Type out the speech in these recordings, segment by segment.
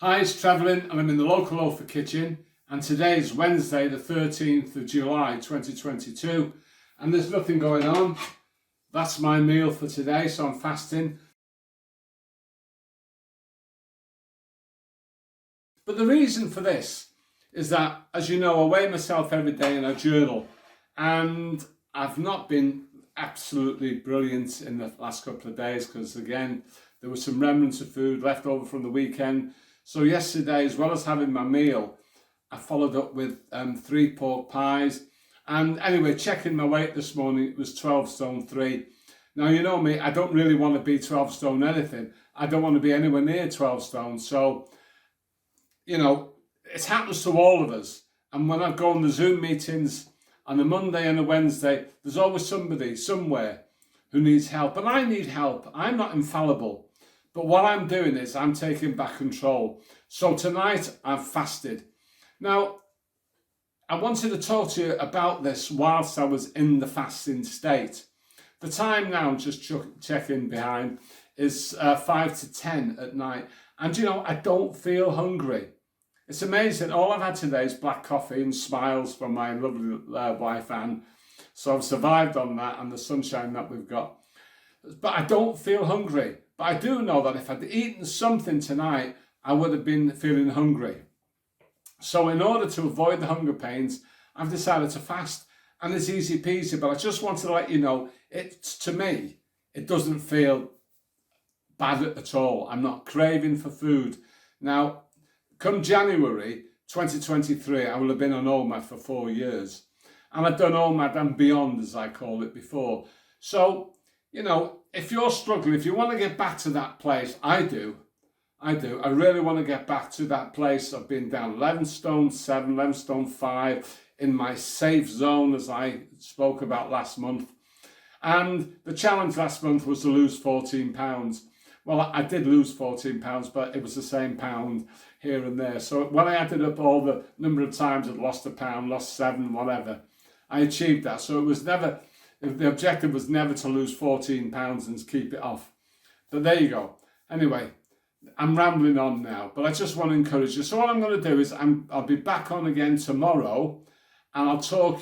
Hi, it's Travelling and I'm in the local loafer kitchen, and today is Wednesday the 13th of July 2022 and there's nothing going on. That's my meal for today, so I'm fasting. But the reason for this is that, as you know, I weigh myself every day in a journal, and I've not been absolutely brilliant in the last couple of days because, again, there was some remnants of food left over from the weekend. So yesterday, as well as having my meal, I followed up with 3 pork pies. And anyway, checking my weight this morning, it was 12 stone 3. Now, you know me, I don't really want to be 12 stone anything. I don't want to be anywhere near 12 stone. So, you know, it happens to all of us. And when I go on the Zoom meetings on a Monday and a Wednesday, there's always somebody somewhere who needs help. And I need help. I'm not infallible. But what I'm doing is I'm taking back control. So tonight I've fasted. Now, I wanted to talk to you about this whilst I was in the fasting state. The time now, just checking behind, is 5 to 10 at night. And you know, I don't feel hungry. It's amazing. All I've had today is black coffee and smiles from my lovely wife Anne. So I've survived on that and the sunshine that we've got. But I don't feel hungry. But I do know that if I'd eaten something tonight, I would have been feeling hungry. So in order to avoid the hunger pains, I've decided to fast. And it's easy peasy, but I just wanted to let you know, to me, it doesn't feel bad at all. I'm not craving for food. Now, come January 2023, I will have been on OMAD for 4 years. And I've done OMAD and beyond, as I call it, before. So, you know, if you're struggling, if you want to get back to that place, I do. I really want to get back to that place of being down 11 stone 7, 11 stone 5, in my safe zone, as I spoke about last month. And the challenge last month was to lose 14 pounds. Well, I did lose 14 pounds, but it was the same pound here and there. So when I added up all the number of times I'd lost a pound, lost 7, whatever, I achieved that. So it was never, the objective was never to lose 14 pounds and keep it off. But there you go. Anyway, I'm rambling on now, but I just want to encourage you. So what I'm going to do is I'll be back on again tomorrow, and I'll talk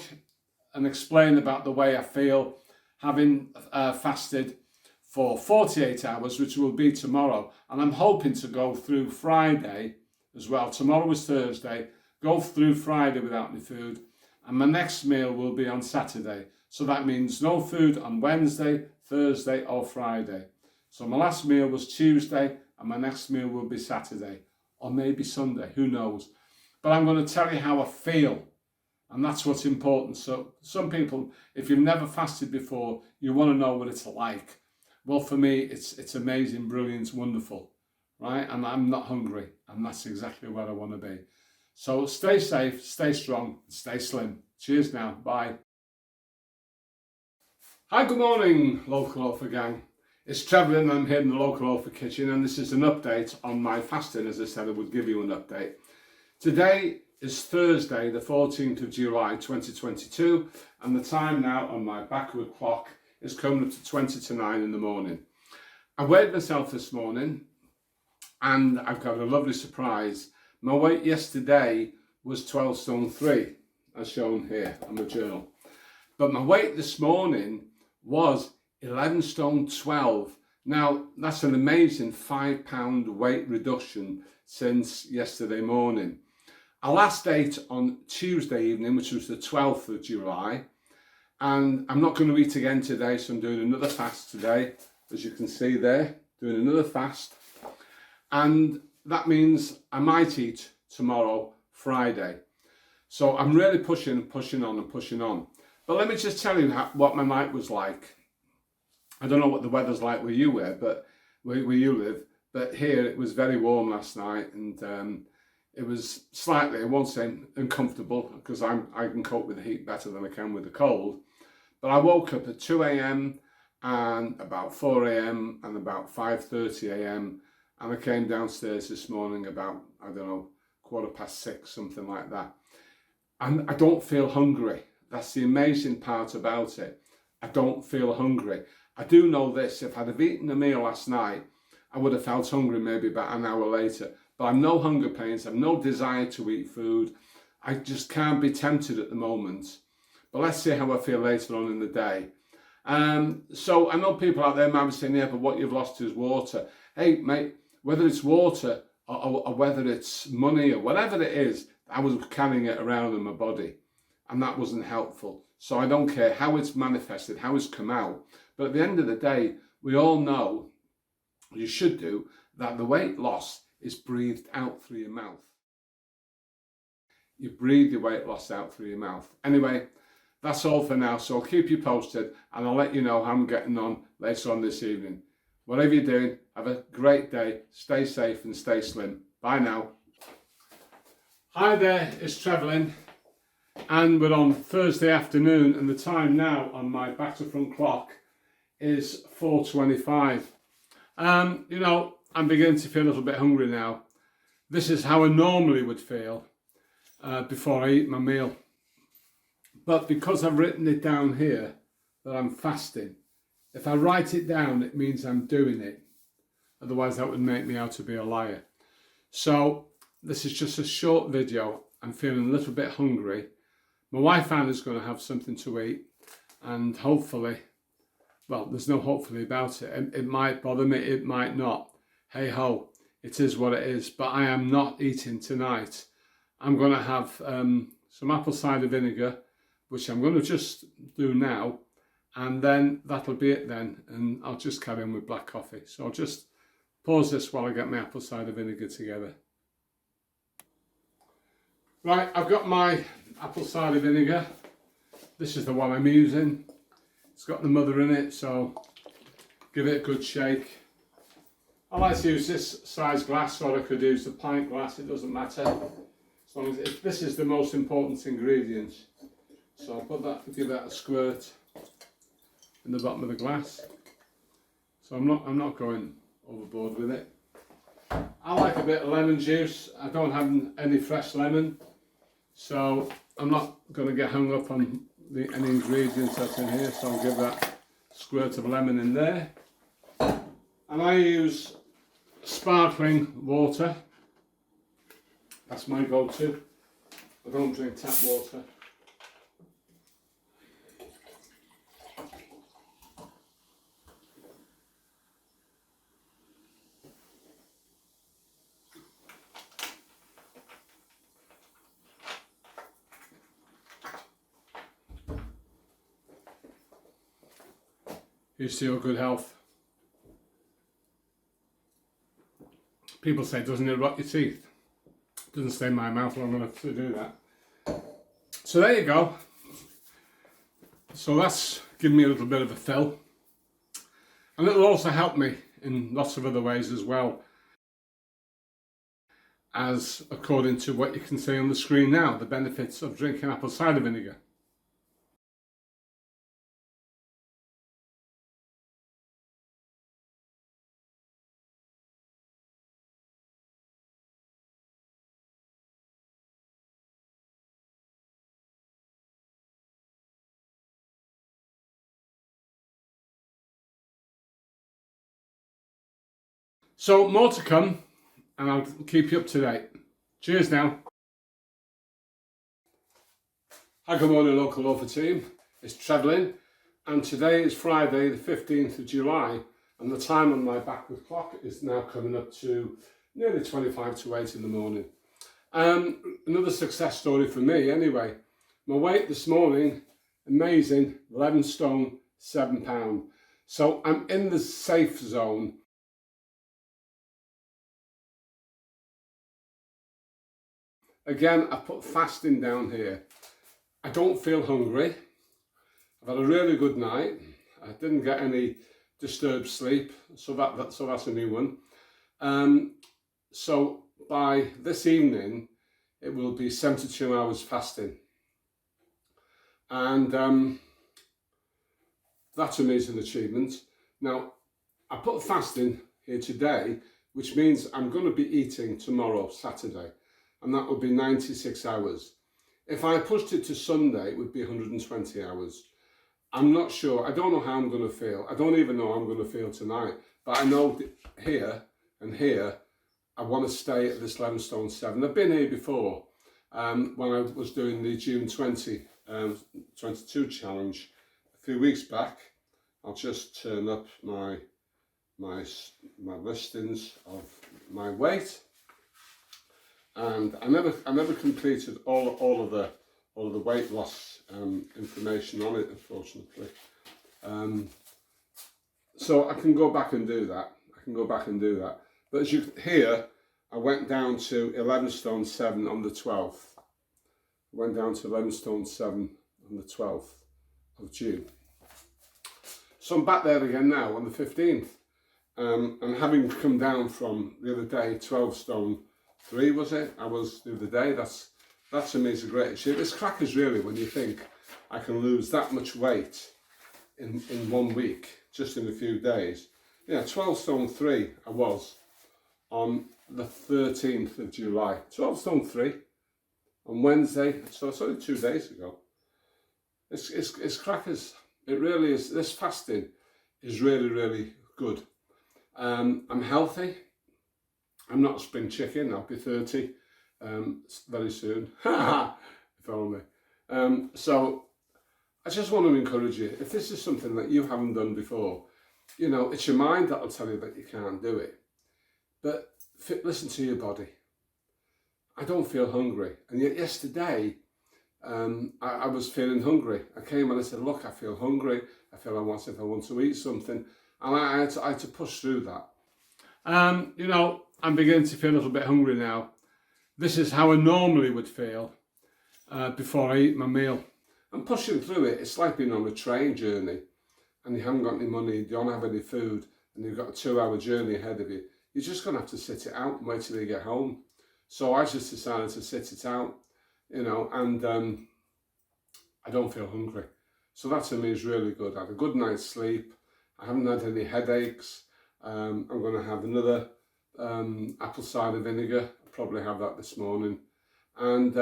and explain about the way I feel having fasted for 48 hours, which will be tomorrow. And I'm hoping to go through Friday as well. Tomorrow is Thursday. Go through Friday without any food. And my next meal will be on Saturday. So that means no food on Wednesday, Thursday or Friday. So my last meal was Tuesday and my next meal will be Saturday. Or maybe Sunday, who knows. But I'm going to tell you how I feel. And that's what's important. So some people, if you've never fasted before, you want to know what it's like. Well, for me, it's amazing, brilliant, wonderful, right? And I'm not hungry, and that's exactly where I want to be. So stay safe, stay strong, stay slim. Cheers now, bye. Hi, good morning, local loafer gang. It's Travelling, I'm here in the local loafer kitchen, and this is an update on my fasting. As I said, I would give you an update. Today is Thursday, the 14th of July, 2022, and the time now on my backward clock is coming up to 20 to 9 in the morning. I weighed myself this morning and I've got a lovely surprise. My weight yesterday was 12 stone 3, as shown here on the journal. But my weight this morning was 11 stone 12. Now, that's an amazing 5 pound weight reduction since yesterday morning. I last ate on Tuesday evening, which was the 12th of July. And I'm not going to eat again today, so I'm doing another fast today, as you can see there, doing another fast. And that means I might eat tomorrow, Friday. So I'm really pushing on. But let me just tell you what my night was like. I don't know what the weather's like where you were, but where you live, but here it was very warm last night, and it was slightly, I won't say uncomfortable, because I can cope with the heat better than I can with the cold. But I woke up at 2 a.m. and about 4 a.m. and about 5:30 a.m. and I came downstairs this morning about, I don't know, 6:15, something like that. And I don't feel hungry. That's the amazing part about it. I don't feel hungry. I do know this, if I'd have eaten a meal last night, I would have felt hungry maybe about an hour later. But I've no hunger pains, I've no desire to eat food. I just can't be tempted at the moment. But let's see how I feel later on in the day. So I know people out there might be saying, yeah, but what you've lost is water. Hey, mate, whether it's water or whether it's money or whatever it is, I was carrying it around in my body, and that wasn't helpful. So I don't care how it's manifested, how it's come out. But at the end of the day, we all know, you should do, that the weight loss is breathed out through your mouth. You breathe your weight loss out through your mouth. Anyway, that's all for now. So I'll keep you posted, and I'll let you know how I'm getting on later on this evening. Whatever you're doing, have a great day. Stay safe and stay slim. Bye now. Hi there, it's Trevelyan, and we're on Thursday afternoon, and the time now on my back-to-front clock is 4:25. You know, I'm beginning to feel a little bit hungry now. This is how I normally would feel before I eat my meal. But because I've written it down here that I'm fasting, if I write it down, it means I'm doing it. Otherwise, that would make me out to be a liar. So this is just a short video. I'm feeling a little bit hungry. My wife Anna's going to have something to eat, and hopefully, well, there's no hopefully about it. It might bother me, it might not. Hey ho, it is what it is. But I am not eating tonight. I'm going to have some apple cider vinegar, which I'm going to just do now, and then that'll be it then, and I'll just carry on with black coffee. So I'll just pause this while I get my apple cider vinegar together. Right, I've got my apple cider vinegar. This is the one I'm using. It's got the mother in it, so give it a good shake. I like to use this size glass, or I could use the pint glass, it doesn't matter. As long as this is the most important ingredient. So I'll put that, give that a squirt in the bottom of the glass. So I'm not going overboard with it. I like a bit of lemon juice. I don't have any fresh lemon, so I'm not going to get hung up on any ingredients that's in here. So I'll give that squirt of lemon in there. And I use sparkling water. That's my go-to. I don't drink tap water. Here's to your good health. People say, doesn't it rot your teeth? It doesn't stay in my mouth long enough to do that. So there you go. So that's given me a little bit of a fill. And it'll also help me in lots of other ways as well, as according to what you can see on the screen now, the benefits of drinking apple cider vinegar. So more to come, and I'll keep you up to date. Cheers now. Hi, good morning local loafer team. It's Trevelyan, and today is Friday the 15th of July, and the time on my backward clock is now coming up to nearly 25 to 8 in the morning. Another success story for me anyway. My weight this morning, amazing, 11 stone, 7 pound. So I'm in the safe zone. Again, I put fasting down here. I don't feel hungry. I've had a really good night. I didn't get any disturbed sleep, so that's a new one. So by this evening, it will be 72 hours fasting. And that's an amazing achievement. Now, I put fasting here today, which means I'm going to be eating tomorrow, Saturday. And that would be 96 hours. If I pushed it to Sunday, it would be 120 hours. I'm not sure. I don't know how I'm going to feel. I don't even know how I'm going to feel tonight. but I know here and here, I want to stay at this 11 stone 7. I've been here before when I was doing the June 22 challenge a few weeks back. I'll just turn up my listings of my weight, and I never completed all of the weight loss information on it, unfortunately. So I can go back and do that. But as you hear, I went down to 11 stone 7 on the 12th. I went down to 11 stone 7 on the 12th of June. So I'm back there again now on the 15th. And having come down from the other day, 12 stone 3 was it? I was the other day. That to me is a great achievement. It's crackers really when you think I can lose that much weight in 1 week, just in a few days. Yeah, 12 stone 3 I was on the 13th of July. 12 stone 3 on Wednesday, so it's only 2 days ago. It's crackers. It really is. This fasting is really, really good. I'm healthy. I'm not a spring chicken. I'll be 30 very soon. If only. So I just want to encourage you, if this is something that you haven't done before, you know, it's your mind that'll tell you that you can't do it. But listen to your body. I don't feel hungry. And yet yesterday, I was feeling hungry. I came and I said, look, I feel hungry. I feel if I want to eat something. And I had to push through that. You know, I'm beginning to feel a little bit hungry now. This is how I normally would feel before I eat my meal. I'm pushing through it. It's like being on a train journey and you haven't got any money, you don't have any food, and you've got a 2-hour journey ahead of you. You're just going to have to sit it out and wait till you get home. So I just decided to sit it out, you know, and I don't feel hungry. So that to me is really good. I had a good night's sleep. I haven't had any headaches. I'm going to have another apple cider vinegar. I'll probably have that this morning. And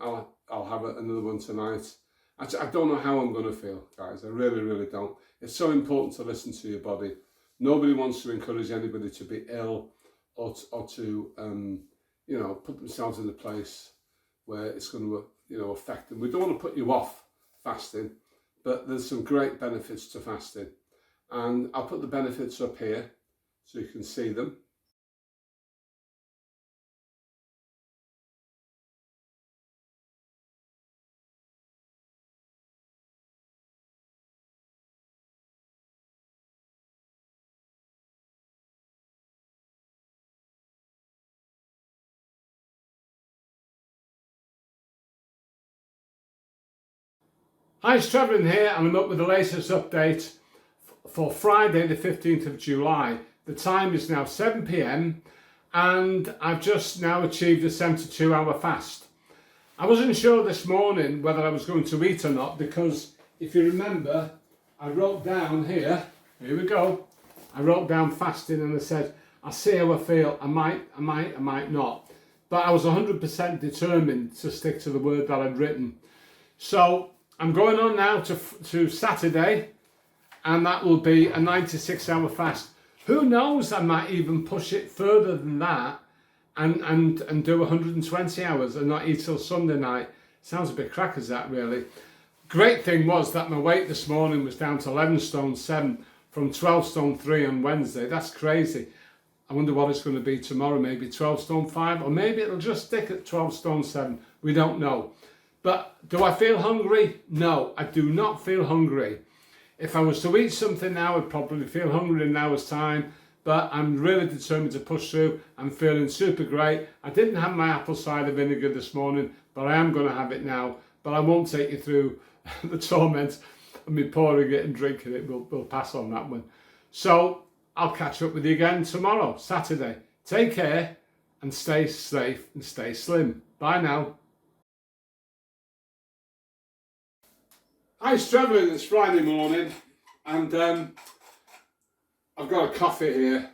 I'll have another one tonight. I don't know how I'm going to feel, guys. I really, really don't. It's so important to listen to your body. Nobody wants to encourage anybody to be ill or to you know, put themselves in a place where it's going to, you know, affect them. We don't want to put you off fasting, but there's some great benefits to fasting. And I'll put the benefits up here so you can see them. Hi, it's Trevor in here, and I'm up with the latest update for Friday the 15th of July. The time is now 7 p.m. and I've just now achieved a 72-hour fast. I wasn't sure this morning whether I was going to eat or not, because if you remember, I wrote down here we go, I wrote down fasting and I said, I'll see how I feel, I might not. But I was 100% determined to stick to the word that I'd written. So I'm going on now to Saturday, and that will be a 96-hour fast. Who knows, I might even push it further than that and do 120 hours and not eat till Sunday night. Sounds a bit crackers, that really. Great thing was that my weight this morning was down to 11 stone 7 from 12 stone 3 on Wednesday. That's crazy. I wonder what it's going to be tomorrow, maybe 12 stone 5, or maybe it'll just stick at 12 stone 7. We don't know. But do I feel hungry? No, I do not feel hungry. If I was to eat something now, I'd probably feel hungry in an hour's time, but I'm really determined to push through. I'm feeling super great. I didn't have my apple cider vinegar this morning, but I am going to have it now. But I won't take you through the torment of me pouring it and drinking it. We'll pass on that one. So I'll catch up with you again tomorrow, Saturday. Take care and stay safe and stay slim. Bye now. Hi, it's Trevor, it's Friday morning, and I've got a coffee here,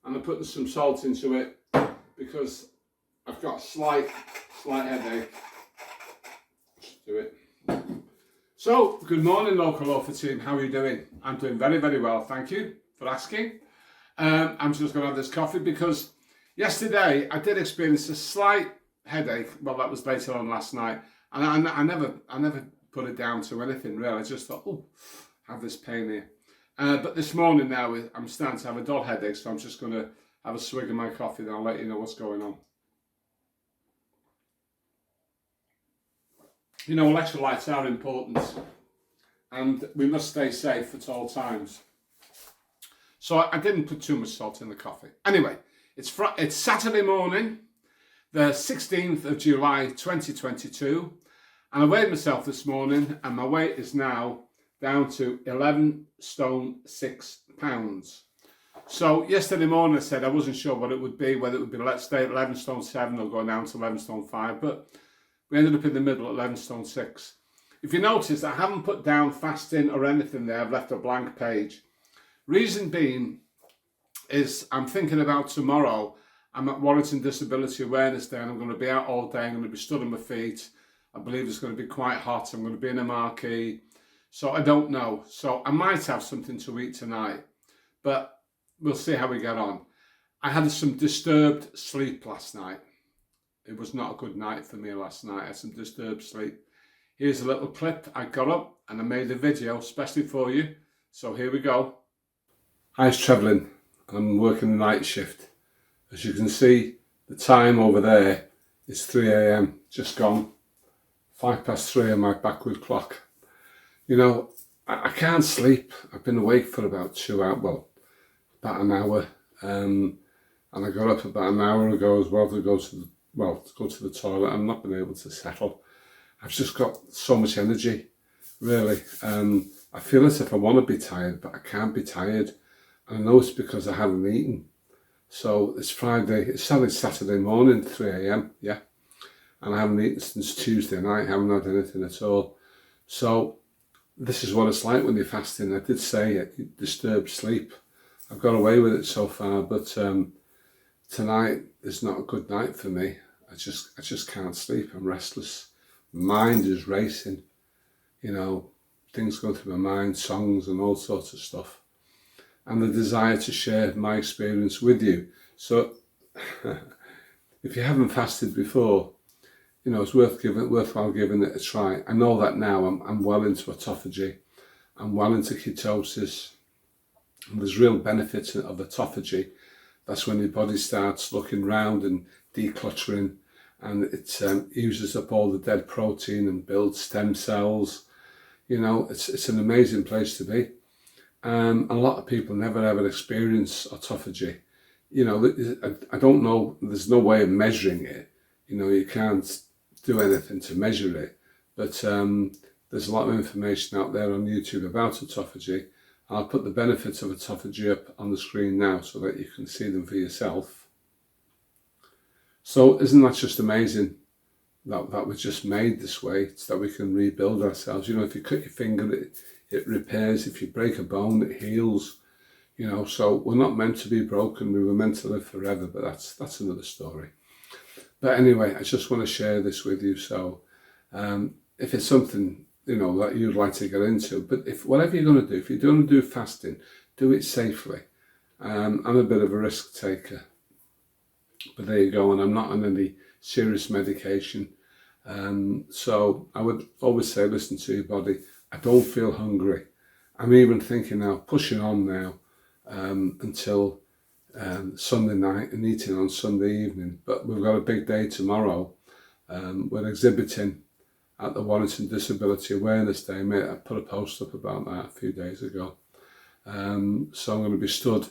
and I'm putting some salt into it because I've got a slight headache. Just do it. So, good morning, local author team. How are you doing? I'm doing very, very well, thank you for asking. I'm just going to have this coffee because yesterday I did experience a slight headache. Well, that was later on last night, and I never put it down to anything really. I just thought, oh, I have this pain here. But this morning now I'm starting to have a dull headache, so I'm just going to have a swig of my coffee, then I'll let you know what's going on. You know, electrolytes are important, and we must stay safe at all times. So I didn't put too much salt in the coffee. Anyway, it's Saturday morning, the 16th of July 2022, and I weighed myself this morning, and my weight is now down to 11 stone 6 pounds. So yesterday morning I said I wasn't sure what it would be, whether it would be, let's stay at 11 stone 7 or go down to 11 stone 5, but we ended up in the middle at 11 stone 6. If you notice, I haven't put down fasting or anything there, I've left a blank page. Reason being is I'm thinking about tomorrow. I'm at Warrington Disability Awareness Day and I'm going to be out all day. I'm going to be stood on my feet. I believe it's going to be quite hot. I'm going to be in a marquee. So I don't know. So I might have something to eat tonight, but we'll see how we get on. I had some disturbed sleep last night. It was not a good night for me last night. I had some disturbed sleep. Here's a little clip. I got up and I made a video especially for you. So here we go. Hi, it's Trevelyan. I'm working the night shift. As you can see, the time over there is 3 a.m. just gone. 3:05 on my backward clock. You know, I can't sleep. I've been awake for about 2 hours, well, about an hour. And I got up about an hour ago as well to go to the toilet. I've not been able to settle. I've just got so much energy, really. I feel as if I want to be tired, but I can't be tired. And I know it's because I haven't eaten. So it's Friday, it's Saturday morning, 3 a.m, yeah. And I haven't eaten since Tuesday night, I haven't had anything at all. So this is what it's like when you're fasting. I did say it disturbed sleep. I've got away with it so far, but tonight is not a good night for me. I just can't sleep. I'm restless. Mind is racing. You know, things go through my mind, songs and all sorts of stuff. And the desire to share my experience with you. So if you haven't fasted before, you know, it's worthwhile giving it a try. I know that now. I'm well into autophagy. I'm well into ketosis. And there's real benefits of autophagy. That's when your body starts looking round and decluttering, and it uses up all the dead protein and builds stem cells. You know, it's an amazing place to be. A lot of people never ever experience autophagy. You know, I don't know, there's no way of measuring it. You know, you can't do anything to measure it. But there's a lot of information out there on YouTube about autophagy. I'll put the benefits of autophagy up on the screen now so that you can see them for yourself. So isn't that just amazing that we're just made this way, so that we can rebuild ourselves? You know, if you cut your finger, it repairs. If you break a bone, it heals. You know, so we're not meant to be broken. We were meant to live forever, but that's another story. But anyway, I just want to share this with you. So if it's something, you know, that you'd like to get into, but if whatever you're going to do, if you're going to do fasting, do it safely. I'm a bit of a risk taker, but there you go. And I'm not on any serious medication. So I would always say, listen to your body. I don't feel hungry. I'm even thinking now, pushing on now until Sunday night and eating on Sunday evening. But we've got a big day tomorrow. We're exhibiting at the Warrington Disability Awareness Day. I put a post up about that a few days ago. So I'm going to be stood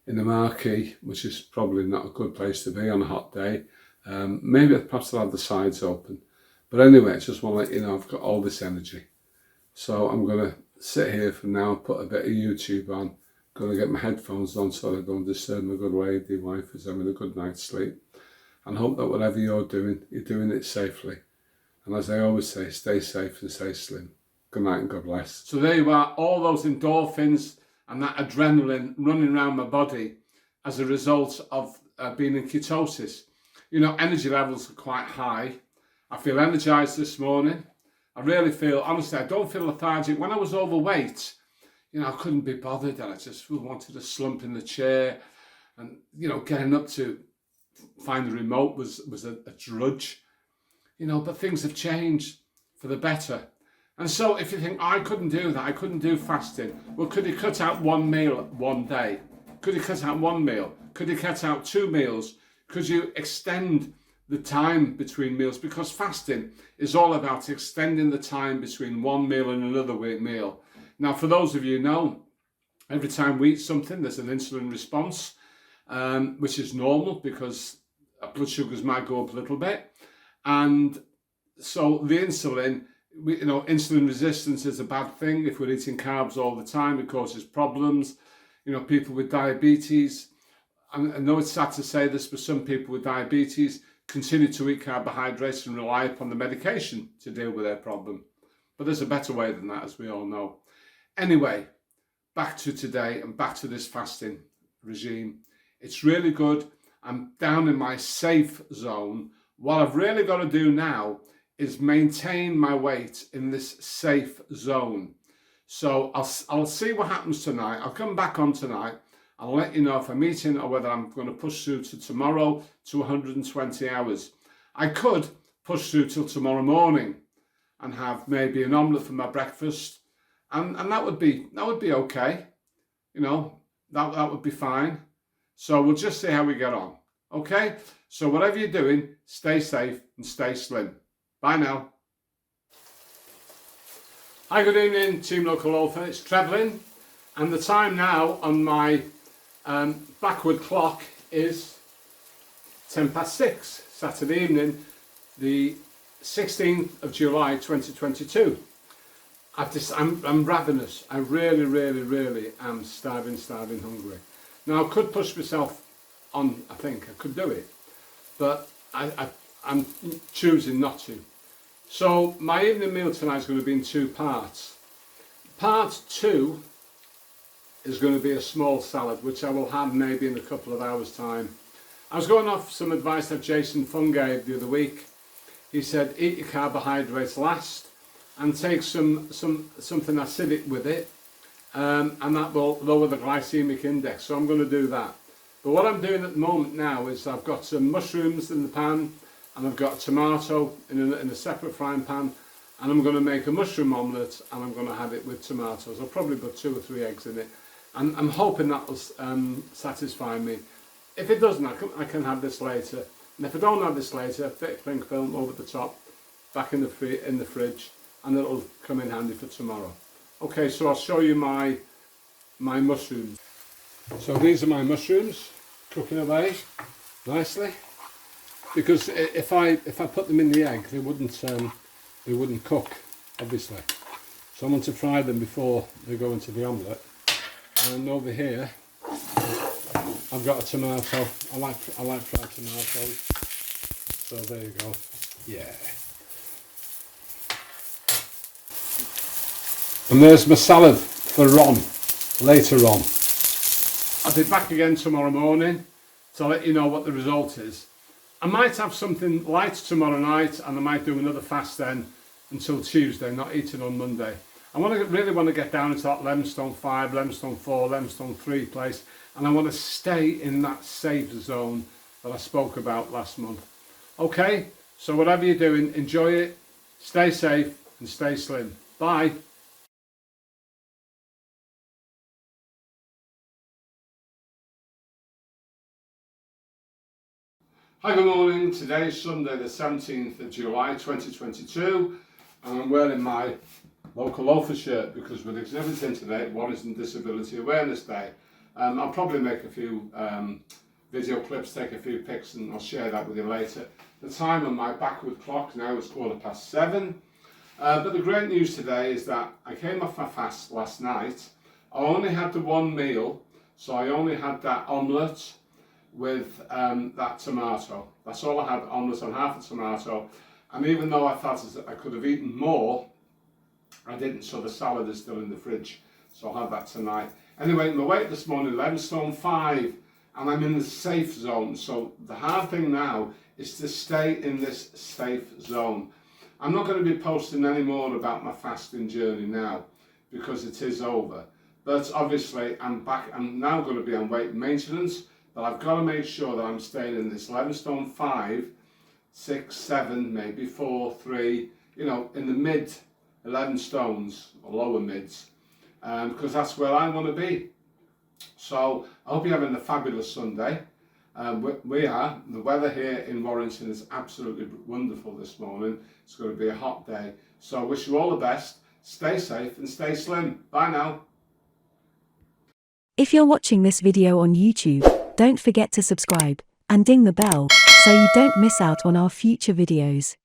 in the marquee, which is probably not a good place to be on a hot day. Maybe perhaps I'll have the sides open. But anyway, I just want to let you know I've got all this energy. So I'm going to sit here for now and put a bit of YouTube on. Going to get my headphones on so I don't disturb my good lady wife who's having a good night's sleep. And hope that whatever you're doing it safely. And as I always say, stay safe and stay slim. Good night and God bless. So there you are, all those endorphins and that adrenaline running around my body as a result of being in ketosis. You know, energy levels are quite high. I feel energized this morning. I really feel, honestly, I don't feel lethargic. When I was overweight, you know, I couldn't be bothered, and I just wanted to slump in the chair, and, you know, getting up to find the remote was a drudge, you know, but things have changed for the better. And so if you think, oh, I couldn't do that, I couldn't do fasting, well, could you cut out one meal one day? Could you cut out one meal? Could you cut out 2 meals? Could you extend the time between meals? Because fasting is all about extending the time between one meal and another meal. Now, for those of you who know, every time we eat something, there's an insulin response, which is normal because blood sugars might go up a little bit. And so the insulin, you know, insulin resistance is a bad thing. If we're eating carbs all the time, it causes problems. You know, people with diabetes, I know it's sad to say this, but some people with diabetes continue to eat carbohydrates and rely upon the medication to deal with their problem. But there's a better way than that, as we all know. Anyway, back to today and back to this fasting regime. It's really good. I'm down in my safe zone. What I've really got to do now is maintain my weight in this safe zone. So I'll see what happens tonight. I'll come back on tonight. I'll let you know if I'm eating or whether I'm going to push through to tomorrow to 120 hours. I could push through till tomorrow morning and have maybe an omelette for my breakfast, and that would be okay. You know, that would be fine. So we'll just see how we get on. Okay? So whatever you're doing, stay safe and stay slim. Bye now. Hi, good evening, Team Local Author. It's Trevelyan, and the time now on my backward clock is 6:10, Saturday evening, the 16th of July 2022. I'm ravenous. I really am starving hungry. Now, I could push myself on, I think I could do it, but I'm choosing not to. So my evening meal tonight is going to be in 2 parts. Part 2 is going to be a small salad, which I will have maybe in a couple of hours' time. I was going off some advice that Jason Fung gave the other week. He said, eat your carbohydrates last and take something acidic with it, and that will lower the glycemic index. So I'm going to do that. But what I'm doing at the moment now is I've got some mushrooms in the pan, and I've got tomato in a separate frying pan, and I'm going to make a mushroom omelette, and I'm going to have it with tomatoes. I'll probably put 2 or 3 eggs in it, and I'm hoping that will satisfy me. If it doesn't, I can have this later, and if I don't have this later, a bit of cling film over the top, back in the fridge, and it'll come in handy for tomorrow. Okay, so I'll show you my mushrooms. So these are my mushrooms, cooking away nicely. Because if I put them in the egg, they wouldn't cook, obviously. So I want to fry them before they go into the omelette. And over here, I've got a tomato. I like fried tomatoes. So there you go. Yeah. And there's my salad for Ron later on. I'll be back again tomorrow morning to let you know what the result is. I might have something light tomorrow night, and I might do another fast then until Tuesday, not eating on Monday. I really want to get down into that limestone 5, limestone 4, limestone 3 place, and I want to stay in that safe zone that I spoke about last month. Okay, so whatever you're doing, enjoy it, stay safe and stay slim. Bye. Hi, good morning. Today is Sunday the 17th of July 2022, and I'm wearing my local loafer shirt because we're exhibiting today at Warrington Disability Awareness Day. I'll probably make a few video clips, take a few pics, and I'll share that with you later. The time on my backward clock now is 7:15. But the great news today is that I came off my fast last night. I only had the 1 meal, so I only had that omelette with that tomato. That's all I had, omelette and half a tomato. And even though I felt as I could have eaten more, I didn't, so the salad is still in the fridge. So I'll have that tonight. Anyway, my weight this morning, 11 stone 5, and I'm in the safe zone. So the hard thing now is to stay in this safe zone. I'm not going to be posting any more about my fasting journey now because it is over. But obviously I'm now going to be on weight maintenance, but I've got to make sure that I'm staying in this 11 stone 5, 6, 7, maybe 4, 3, you know, in the mid 11 stones or lower mids, because that's where I want to be. So I hope you're having a fabulous Sunday. We are. The weather here in Warrington is absolutely wonderful this morning. It's going to be a hot day. So I wish you all the best. Stay safe and stay slim. Bye now. If you're watching this video on YouTube, don't forget to subscribe and ding the bell so you don't miss out on our future videos.